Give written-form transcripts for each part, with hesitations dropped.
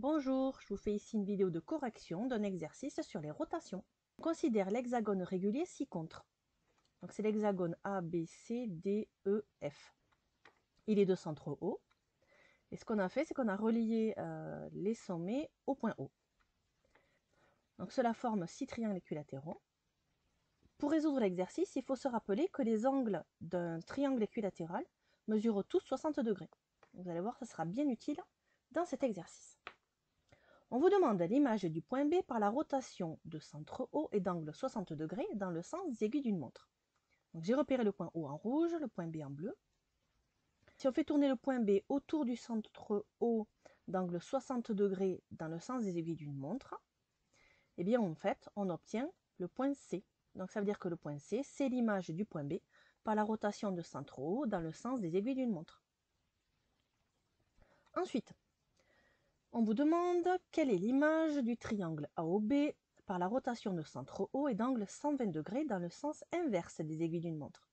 Bonjour, je vous fais ici une vidéo de correction d'un exercice sur les rotations. On considère l'hexagone régulier ci-contre. Donc c'est l'hexagone A, B, C, D, E, F. Il est de centre O. Et ce qu'on a fait, c'est qu'on a relié les sommets au point O. Donc cela forme 6 triangles équilatéraux. Pour résoudre l'exercice, il faut se rappeler que les angles d'un triangle équilatéral mesurent tous 60 degrés. Vous allez voir, ça sera bien utile dans cet exercice. On vous demande l'image du point B par la rotation de centre O et d'angle 60 degrés dans le sens des aiguilles d'une montre. J'ai repéré le point O en rouge, le point B en bleu. Si on fait tourner le point B autour du centre O d'angle 60 degrés dans le sens des aiguilles d'une montre, eh bien en fait, on obtient le point C. Donc ça veut dire que le point C, c'est l'image du point B par la rotation de centre O dans le sens des aiguilles d'une montre. Ensuite, on vous demande quelle est l'image du triangle AOB par la rotation de centre O et d'angle 120 degrés dans le sens inverse des aiguilles d'une montre.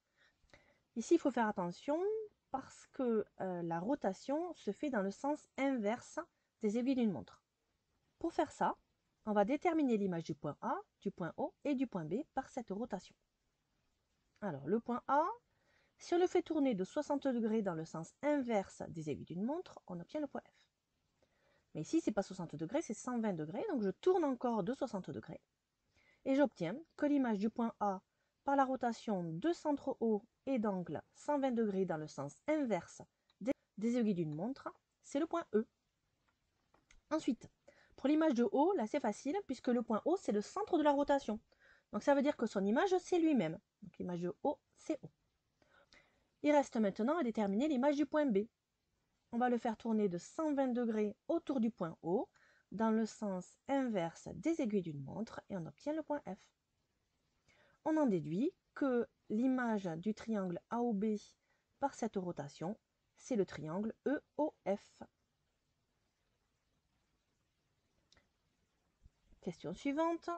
Ici, il faut faire attention parce que la rotation se fait dans le sens inverse des aiguilles d'une montre. Pour faire ça, on va déterminer l'image du point A, du point O et du point B par cette rotation. Alors, le point A, si on le fait tourner de 60 degrés dans le sens inverse des aiguilles d'une montre, on obtient le point F. Mais ici, ce n'est pas 60 degrés, c'est 120 degrés, donc je tourne encore de 60 degrés. Et j'obtiens que l'image du point A par la rotation de centre O et d'angle 120 degrés dans le sens inverse des aiguilles d'une montre, c'est le point E. Ensuite, pour l'image de O, là c'est facile, puisque le point O, c'est le centre de la rotation. Donc ça veut dire que son image, c'est lui-même. Donc l'image de O, c'est O. Il reste maintenant à déterminer l'image du point B. On va le faire tourner de 120 degrés autour du point O, dans le sens inverse des aiguilles d'une montre, et on obtient le point F. On en déduit que l'image du triangle AOB par cette rotation, c'est le triangle EOF. Question suivante.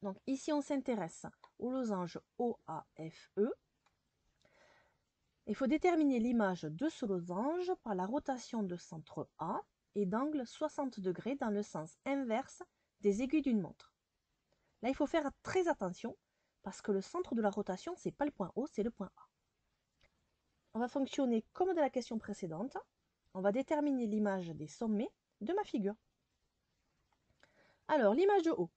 Donc ici, on s'intéresse au losange OAFE. Il faut déterminer l'image de ce losange par la rotation de centre A et d'angle 60 degrés dans le sens inverse des aiguilles d'une montre. Là, il faut faire très attention parce que le centre de la rotation, ce n'est pas le point O, c'est le point A. On va fonctionner comme de la question précédente. On va déterminer l'image des sommets de ma figure. Alors, l'image de O.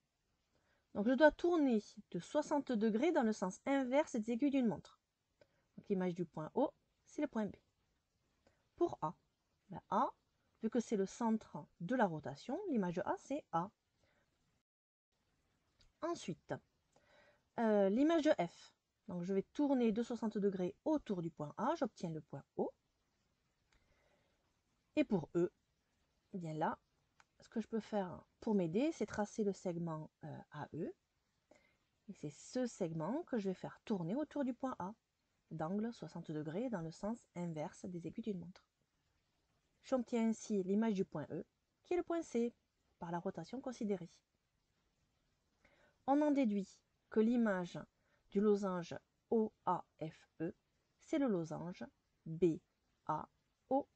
Donc, je dois tourner de 60 degrés dans le sens inverse des aiguilles d'une montre. L'image du point O, c'est le point B. Pour A, A, vu que c'est le centre de la rotation, l'image de A, c'est A. Ensuite, l'image de F. Donc, je vais tourner de 60 degrés autour du point A, j'obtiens le point O. Et pour E, eh bien là, ce que je peux faire pour m'aider, c'est tracer le segment AE. Et c'est ce segment que je vais faire tourner autour du point A, d'angle 60 degrés dans le sens inverse des aiguilles d'une montre. J'obtiens ainsi l'image du point E, qui est le point C, par la rotation considérée. On en déduit que l'image du losange OAFE, c'est le losange BAOE.